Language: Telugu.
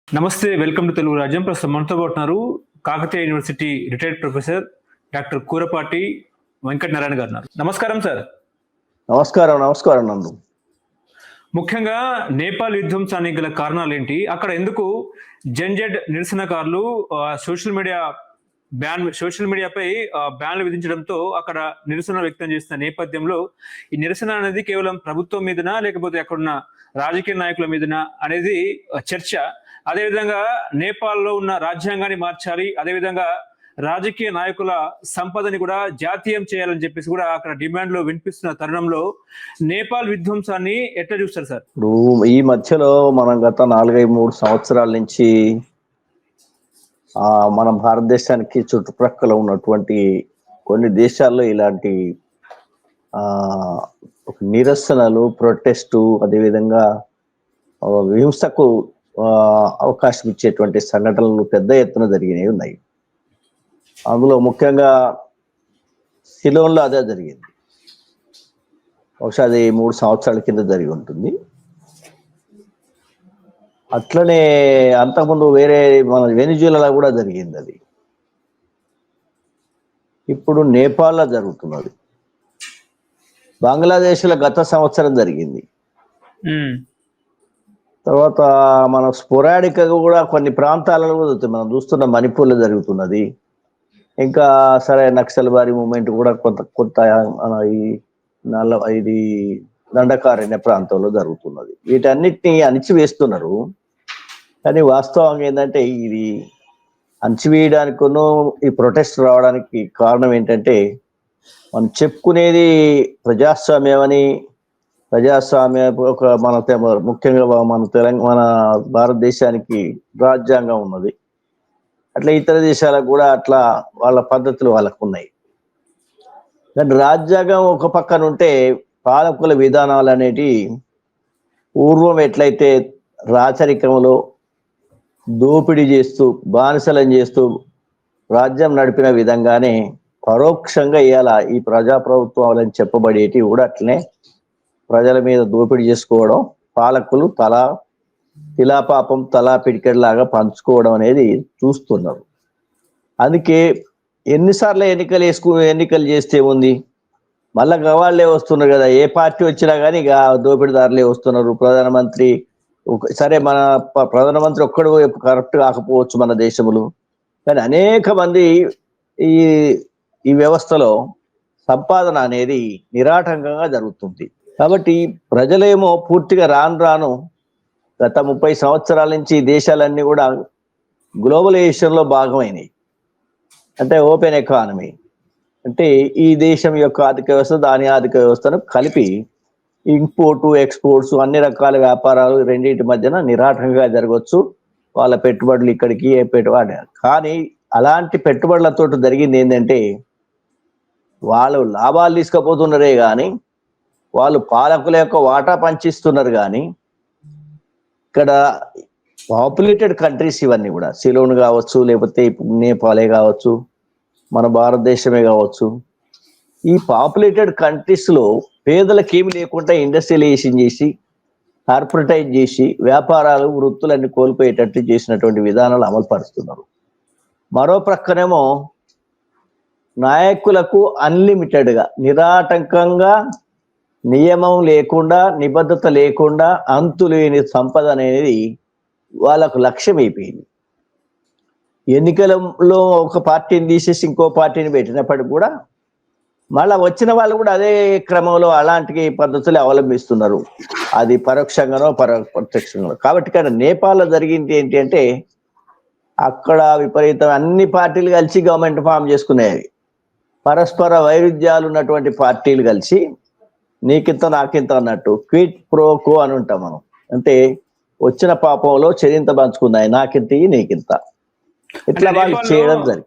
నమస్తే, వెల్కమ్ టు తెలుగు రాజ్యం. ప్రస్తుతం మనతో పాటు ఉన్నారు Kakatiya university retired professor doctor Kurapati Venkatanarayana గారు. నమస్కారం సార్. నమస్కారం. నమస్కారం నందు. ముఖ్యంగా నేపాల్ విధ్వంసానికి గల కారణాలు ఏంటి, అక్కడ ఎందుకు జెన్జెడ్ నిరసనకారులు సోషల్ మీడియాపై బ్యాన్లు విధించడంతో అక్కడ నిరసన వ్యక్తం చేస్తున్న నేపథ్యంలో ఈ నిరసన అనేది కేవలం ప్రభుత్వం మీదనా లేకపోతే అక్కడున్న రాజకీయ నాయకుల మీదనా అనేది చర్చ. అదేవిధంగా నేపాల్లో ఉన్న రాజ్యాంగాన్ని మార్చాలి, అదేవిధంగా రాజకీయ నాయకుల సంపదని కూడా జాతీయం చేయాలని చెప్పేసి కూడా అక్కడ డిమాండ్లు వినిపిస్తున్న తరుణంలో నేపాల్ విధ్వంసాన్ని ఎట్లా చూస్తారు సార్? ఇప్పుడు ఈ మధ్యలో మనం గత 4-3 సంవత్సరాల నుంచి మన భారతదేశానికి చుట్టుప్రక్కల ఉన్నటువంటి కొన్ని దేశాల్లో ఇలాంటి నిరసనలు, ప్రొటెస్టు, అదేవిధంగా హింసకు అవకాశం ఇచ్చేటువంటి సంఘటనలు పెద్ద ఎత్తున జరిగినవి ఉన్నాయి. అందులో ముఖ్యంగా సిలోన్లో అదే జరిగింది. బహుశా అది 3 సంవత్సరాల కింద జరిగి ఉంటుంది. అట్లనే అంతకుముందు వేరే మన వెనిజులాలో కూడా జరిగింది అది. ఇప్పుడు నేపాల్లో జరుగుతున్నది. బంగ్లాదేశ్లో గత సంవత్సరం జరిగింది. తర్వాత మన స్పొరాడిక్గా కూడా కొన్ని ప్రాంతాలలో జరుగుతుంది. మనం చూస్తున్న మణిపూర్లో జరుగుతున్నది. ఇంకా సరే నక్సల్బారీ మూమెంట్ కూడా కొంత ఇది దండకారణ్య ప్రాంతంలో జరుగుతున్నది. వీటన్నిటిని అణిచివేస్తున్నారు. కానీ వాస్తవంగా ఏంటంటే ఇది అణిచివేయడానికినూ ఈ ప్రొటెస్ట్ రావడానికి కారణం ఏంటంటే మనం చెప్పుకునేది ప్రజాస్వామ్యమని, ప్రజాస్వామ్య ముఖ్యంగా మన భారతదేశానికి రాజ్యాంగం ఉన్నది. అట్లా ఇతర దేశాలకు కూడా అట్లా వాళ్ళ పద్ధతులు వాళ్ళకు ఉన్నాయి. కానీ రాజ్యాంగం ఒక పక్కన ఉంటే పాలకుల విధానాలు అనేటి పూర్వం ఎట్లయితే రాచరికంలో దోపిడీ చేస్తూ బానిసలం చేస్తూ రాజ్యం నడిపిన విధంగానే పరోక్షంగా ఇవాళ ఈ ప్రజాప్రభుత్వాలని చెప్పబడేటి కూడా అట్లనే ప్రజల మీద దోపిడీ చేసుకోవడం, పాలకులు తిలాపాపం తలా పిడికెడలాగా పంచుకోవడం అనేది చూస్తున్నారు. అందుకే ఎన్నిసార్లు ఎన్నికలు చేస్తే ఉంది, మళ్ళా గవాళ్లే వస్తున్నారు కదా. ఏ పార్టీ వచ్చినా కానీ ఇక దోపిడీదారులే వస్తున్నారు. ప్రధానమంత్రి సరే, మన ప్రధానమంత్రి ఒక్కడు కరెక్ట్ కాకపోవచ్చు మన దేశంలో, కానీ అనేక మంది ఈ వ్యవస్థలో సంపాదన అనేది నిరాటంకంగా జరుగుతుంది. కాబట్టి ప్రజలేమో పూర్తిగా రాను గత 30 సంవత్సరాల నుంచి దేశాలన్నీ కూడా గ్లోబలైజేషన్లో భాగమైనవి. అంటే ఓపెన్ ఎకానమీ అంటే ఈ దేశం యొక్క ఆర్థిక వ్యవస్థ దాని ఆర్థిక వ్యవస్థను కలిపి ఇంపోర్టు ఎక్స్పోర్ట్స్ అన్ని రకాల వ్యాపారాలు రెండింటి మధ్యన నిరాటంగా జరగవచ్చు. వాళ్ళ పెట్టుబడులు ఇక్కడికి పెట్టుబడి. కానీ అలాంటి పెట్టుబడులతో జరిగింది ఏంటంటే వాళ్ళు లాభాలు తీసుకుపోతున్నారే కానీ వాళ్ళు పాలకుల యొక్క వాటా పంచిస్తున్నారు. కానీ ఇక్కడ పాపులేటెడ్ కంట్రీస్ ఇవన్నీ కూడా సిలోన్ కావచ్చు, లేకపోతే నేపాలే కావచ్చు, మన భారతదేశమే కావచ్చు, ఈ పాపులేటెడ్ కంట్రీస్లో పేదలకు ఏమి లేకుండా ఇండస్ట్రియలైజేషన్ చేసి కార్పొరేటైజ్ చేసి వ్యాపారాలు వృత్తులన్నీ కోల్పోయేటట్టు చేసినటువంటి విధానాలు అమలుపరుస్తున్నారు. మరో ప్రక్కనేమో నాయకులకు అన్లిమిటెడ్గా నిరాటంకంగా నియమం లేకుండా నిబద్ధత లేకుండా అంతులేని సంపద అనేది వాళ్ళకు లక్ష్యం అయిపోయింది. ఎన్నికలలో ఒక పార్టీని తీసేసి ఇంకో పార్టీని పెట్టినప్పటికి కూడా మళ్ళా వచ్చిన వాళ్ళు కూడా అదే క్రమంలో అలాంటి పద్ధతులు అవలంబిస్తున్నారు. అది పరోక్షంగానో ప్రత్యక్షంగానో. కాబట్టి ఇక్కడ నేపాల్లో జరిగింది ఏంటి అంటే అక్కడ విపరీతం అన్ని పార్టీలు కలిసి గవర్నమెంట్ ఫామ్ చేసుకునేవి. పరస్పర వైరుధ్యాలు ఉన్నటువంటి పార్టీలు కలిసి నీకింత నాకింత అన్నట్టు క్విట్ ప్రో కో అని ఉంటాం మనం. అంటే వచ్చిన పాపంలో చెరింత పంచుకున్నాయి, నాకింత నీకింత, ఇట్లా వాళ్ళు చేయడం జరిగింది.